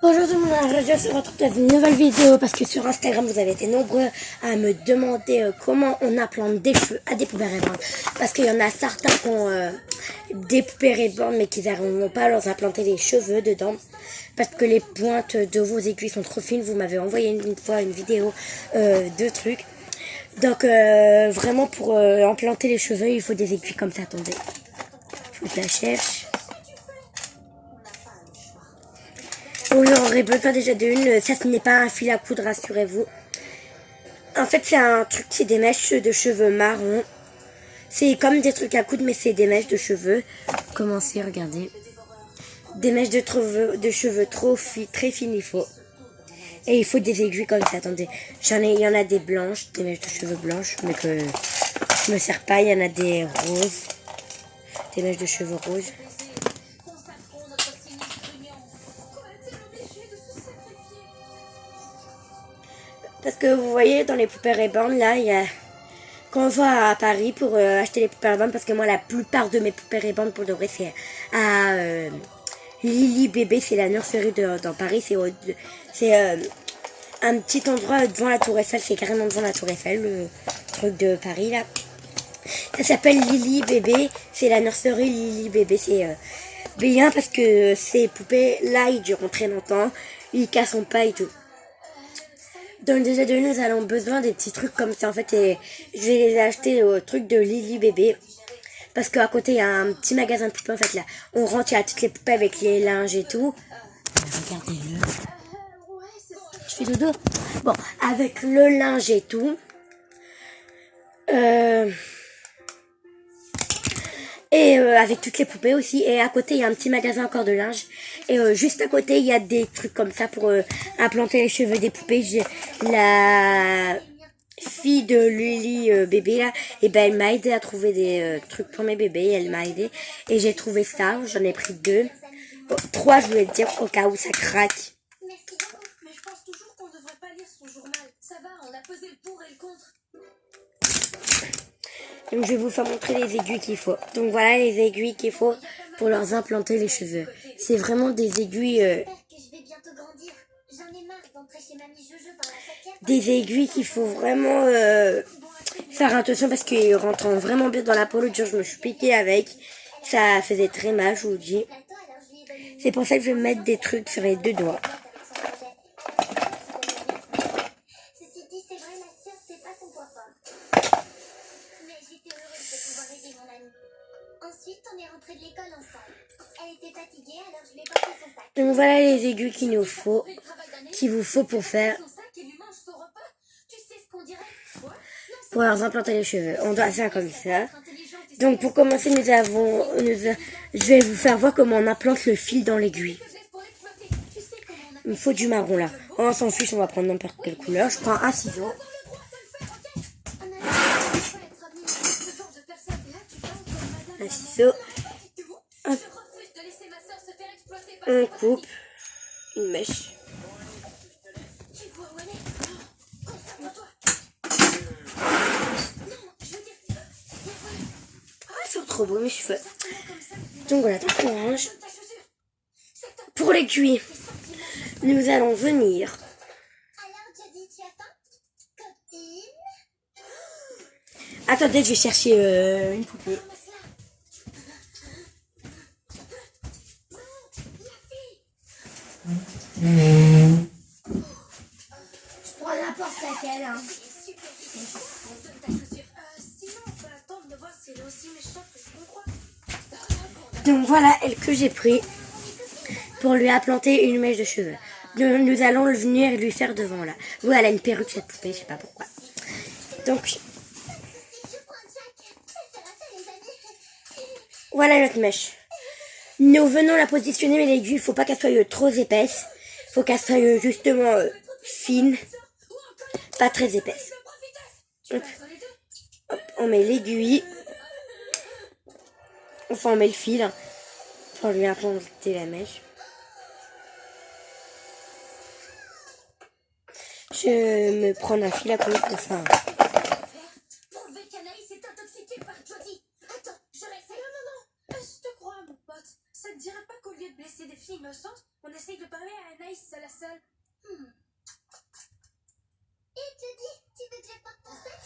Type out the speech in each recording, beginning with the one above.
Bonjour tout le monde, je se retrouve dans une nouvelle vidéo parce que sur Instagram vous avez été nombreux à me demander comment on implante des cheveux à des poupées reborn. Parce qu'il y en a certains qui ont des poupées reborn mais qui n'arriveront pas à leur implanter les cheveux dedans. Parce que les pointes de vos aiguilles sont trop fines. Vous m'avez envoyé une fois une vidéo de trucs. Donc vraiment pour implanter les cheveux il faut des aiguilles comme ça, attendez. Faut que je la cherche. On aurait besoin déjà d'une. Ça, ce n'est pas un fil à coudre, rassurez-vous. En fait, c'est un truc, c'est des mèches de cheveux marron. C'est comme des trucs à coudre, mais c'est des mèches de cheveux. Commencez, regardez. Des mèches de cheveux très fines, il faut. Et il faut des aiguilles comme ça, attendez. Il y en a des blanches, des mèches de cheveux blanches, mais que je me sers pas. Il y en a des roses. Des mèches de cheveux roses. Parce que vous voyez, dans les poupées reborn, là, il y a... Quand on va à Paris pour acheter les poupées reborn, parce que moi, la plupart de mes poupées reborn, pour de vrai, c'est à Lily Bébé, c'est la nurserie dans Paris. C'est un petit endroit devant la Tour Eiffel, c'est carrément devant la Tour Eiffel, le truc de Paris, là. Ça s'appelle Lily Bébé, c'est la nurserie Lily Bébé, c'est bien parce que ces poupées-là, ils durent très longtemps, ils cassent pas et tout. Donc déjà de nous allons besoin des petits trucs comme ça en fait et je vais les acheter au truc de Lily Bébé parce qu'à côté il y a un petit magasin de poupées en fait là on rentre, il y a toutes les poupées avec les linges et tout. Regardez-le. Je fais dodo. Bon, avec le linge et tout. Et avec toutes les poupées aussi. Et à côté, il y a un petit magasin encore de linge. Et juste à côté, il y a des trucs comme ça pour implanter les cheveux des poupées. La fille de Lily bébé, là, et ben elle m'a aidé à trouver des trucs pour mes bébés. Elle m'a aidé. Et j'ai trouvé ça. J'en ai pris 2. 3, je voulais dire, au cas où ça craque. Merci beaucoup. Mais je pense toujours qu'on devrait pas lire son journal. Ça va, on a pesé le pour et le contre. Donc je vais vous faire montrer les aiguilles qu'il faut. Donc voilà les aiguilles qu'il faut pour leur implanter les cheveux. C'est vraiment des aiguilles... Des aiguilles qu'il faut vraiment faire attention parce qu'ils rentrent vraiment bien dans la peau. L'autre jour je me suis piquée avec. Ça faisait très mal, je vous dis. C'est pour ça que je vais mettre des trucs sur les 2 doigts. Ensuite, on est rentrés de l'école ensemble. Elle était fatiguée, alors je lui ai porté son sac. Donc voilà les aiguilles qu'il vous faut pour faire... Pour leur implanter les cheveux. On doit faire comme ça. Donc pour commencer, je vais vous faire voir comment on implante le fil dans l'aiguille. Il me faut du marron là. On s'en fiche, on va prendre n'importe quelle couleur. Je prends un ciseau. Un ciseau. Hop. On coupe une mèche. C'est trop beau mes cheveux. Donc voilà, donc on range. Pour l'aiguille, nous allons venir. Attendez, je vais chercher une poupée. Je prends n'importe laquelle. Hein. Donc voilà elle que j'ai pris pour lui implanter une mèche de cheveux. Nous allons venir lui faire devant là. Oui, elle a une perruque cette poupée, je sais pas pourquoi. Donc voilà notre mèche. Nous venons la positionner, mais l'aiguille, il faut pas qu'elle soit trop épaisse. Il faut qu'elle soit justement fine, pas très épaisse. Hop. Hop, on met l'aiguille. Enfin, on met le fil pour lui implanter la mèche. Je me prends un fil à couper pour ça. Ça te dirait pas qu'au lieu de blesser des filles innocentes, on essaye de parler à Anaïs seule à seule. Et Jody, tu veux que je porte ton sac?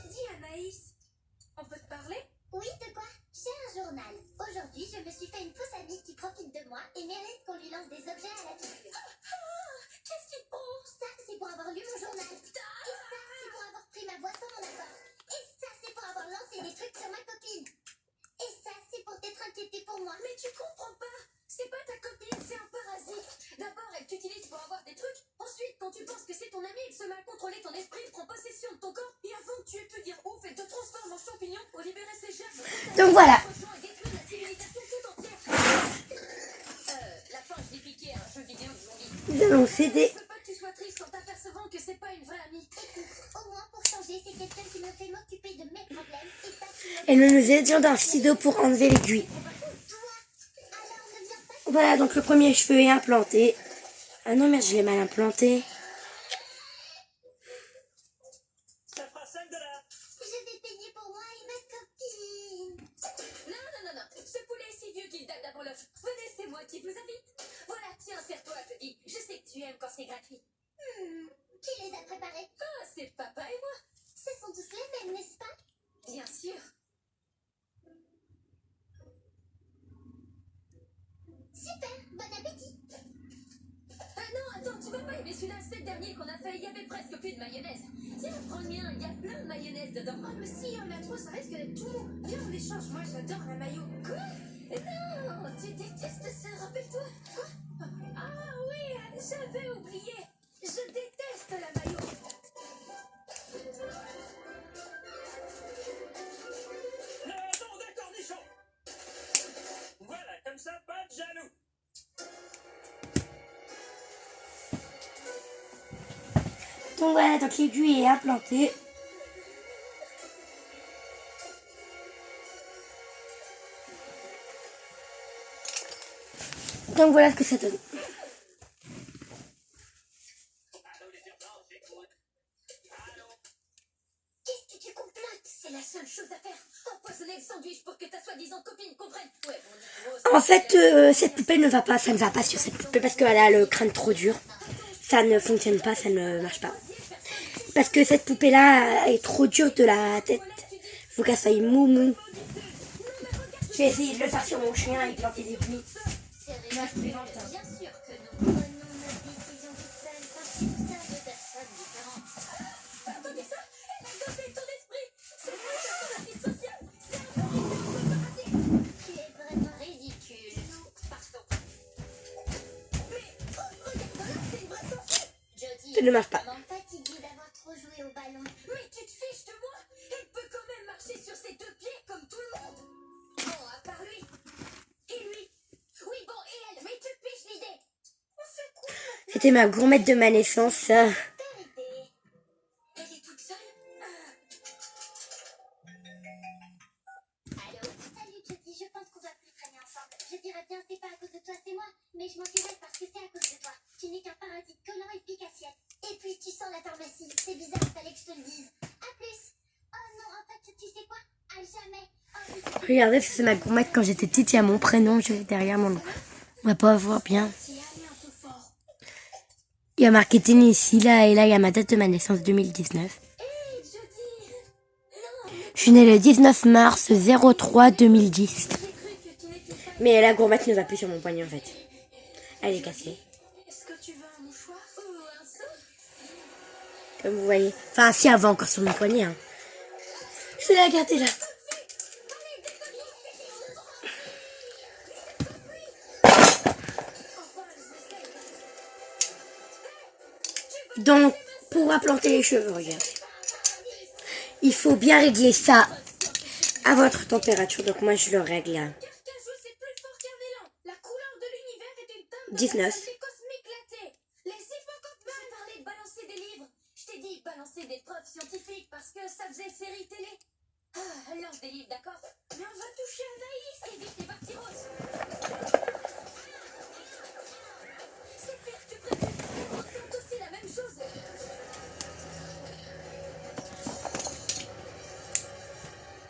Dis Anaïs, on peut te parler? Oui, de quoi? J'ai un journal. Aujourd'hui, je me suis fait une fausse amie qui profite de moi et mérite qu'on lui lance des objets à la figure. Qu'est-ce qu'il pense? Ça, c'est pour avoir lu mon journal. Et ça, c'est pour avoir pris ma voix sans mon accord. Et ça, c'est pour avoir lancé des trucs sur ma copine. Et ça, c'est pour t'être inquiété pour moi. Mais tu comprends pas. C'est pas ta copine, c'est un parasite. D'abord, elle t'utilise pour avoir des trucs. Ensuite, quand tu penses que c'est ton ami, elle se met à contrôler ton esprit, prend possession de ton corps. Et avant que tu aies pu dire ouf, elle te transforme en champignon pour libérer ses germes. Donc voilà. Et détruire la civilisation tout entière. La fin, je l'ai piqué à un jeu vidéo de zombie. Nous allons céder. Je veux pas que tu sois triste en t'apercevant que c'est pas une vraie amie. Écoute, au moins pour changer, c'est quelqu'un qui me fait m'occuper de mes problèmes et pas qui me... Et nous nous aidions d'un ciseau pour enlever l'aiguille. Toi, alors ne viens pas... Voilà, donc le premier cheveu est implanté. Ah non, merde, je l'ai mal implanté. Ça fera 5 $. Je vais payer pour moi et ma copine. Non. Ce poulet est si vieux qu'il date d'avant l'œuf. Venez, c'est moi qui vous invite. Voilà, tiens, serre-toi, je te dis. Je sais que tu aimes quand c'est gratuit. Qui les a préparés? Ah, c'est papa et moi. Ce sont tous les mêmes, n'est-ce pas? Bien sûr. Super, bon appétit. Non, attends, tu vas pas aimer celui-là. C'est le dernier qu'on a fait. Il y avait presque plus de mayonnaise. Tiens, prends le mien. Il y a plein de mayonnaise dedans. Oh, mais si, on a trop, ça risque d'être tout mou. Viens, on l'échange. Moi, j'adore la mayo. Quoi? Non, tu détestes ça, rappelle-toi. Ah oui, j'avais oublié. Je déteste la mayo. Non, d'un cornichon. Voilà, comme ça, pas de jaloux. Donc voilà, donc l'aiguille est implantée. Donc voilà ce que ça donne. Allô, les urgences, j'écoute. Allô? Qu'est-ce que tu complotes? C'est la seule chose à faire. Empoisonner le sandwich pour que ta soi-disant copine comprenne. Ouais, bon, En fait, cette poupée ne va pas, ça ne va pas sur cette poupée parce qu'elle a le crâne trop dur. Ça ne fonctionne pas, ça ne marche pas. Parce que cette poupée-là est trop dure de la tête. Faut qu'elle soit mou. Je vais essayer de le faire sur mon chien et planter des pluies. Bien sûr que non. Prenons notre décision toute seule parce que nous sommes deux personnes différentes. Attendez ça? Elle a dopé ton esprit. C'est pas ça, parasite social. C'est un parasite. Tu es vraiment ridicule. Pardon. Mais, regarde là, c'est une vraie sortie. Jody, Ça ne marche pas. vraiment fatiguée d'avoir trop joué au ballon. Mais tu te fiches de moi? Elle peut quand même marcher sur ses deux pieds comme tout le monde. Bon, à part lui. Et lui. Oui, bon, et elle. Mais tu piches l'idée. On fait quoi? C'était ma gourmette de ma naissance, ça. Arrêtez. Elle est toute seule? Allô? Salut Jody, je pense qu'on va plus traîner ensemble. Je dirais bien c'est pas à cause de toi, c'est moi. Mais je m'enfuirais parce que c'est à cause de toi. Tu n'es qu'un parasite collant et pique-assiette. Et puis tu sens la pharmacie. C'est bizarre, fallait que je te le dise. À plus. Oh non, en fait, tu sais quoi? À jamais. Oh, oui. Regardez, c'est ma gourmette quand j'étais petite, il y a mon prénom juste derrière mon nom. On va pas voir bien. Il y a marqué tennis ici, là, et là, il y a ma date de ma naissance, 2019. Hey, Jody. Non, Je suis née le 19 mars 03 2010. j'ai cru que tu n'étais pas... Mais la gourmette ne va plus sur mon poignet, en fait. Elle est cassée, Est-ce que tu veux un mouchoir? Ou un seau? comme vous voyez. Enfin, si, elle va encore sur mon poignet. Hein. Je vais la garder là. Donc, pour implanter les cheveux, regardez. Il faut bien régler ça à votre température. Donc, moi, je le règle à Carcajou, c'est plus fort qu'un élan. La couleur de l'univers est une teinte de 19. cosmique latée. Les hippocampes m'ont parlé de balancer des livres. Je t'ai dit balancer des preuves scientifiques parce que ça faisait série télé. Ah, lance des livres, d'accord? Mais on va toucher Anaïs. Évite les parties roses. C'est pire que tu préfères. On ressentent aussi la même chose.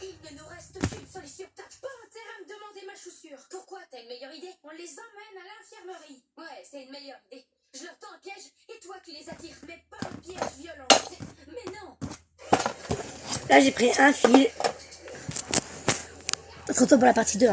Il ne nous reste qu'une solution. T'as pas intérêt à me demander ma chaussure. Pourquoi? T'as une meilleure idée? les emmène à l'infirmerie. Ouais, c'est une meilleure idée. Je leur tends un piège et toi tu les attires. Mais pas un piège violent. Mais non. Là, j'ai pris un fil. On se retrouve pour la partie 2.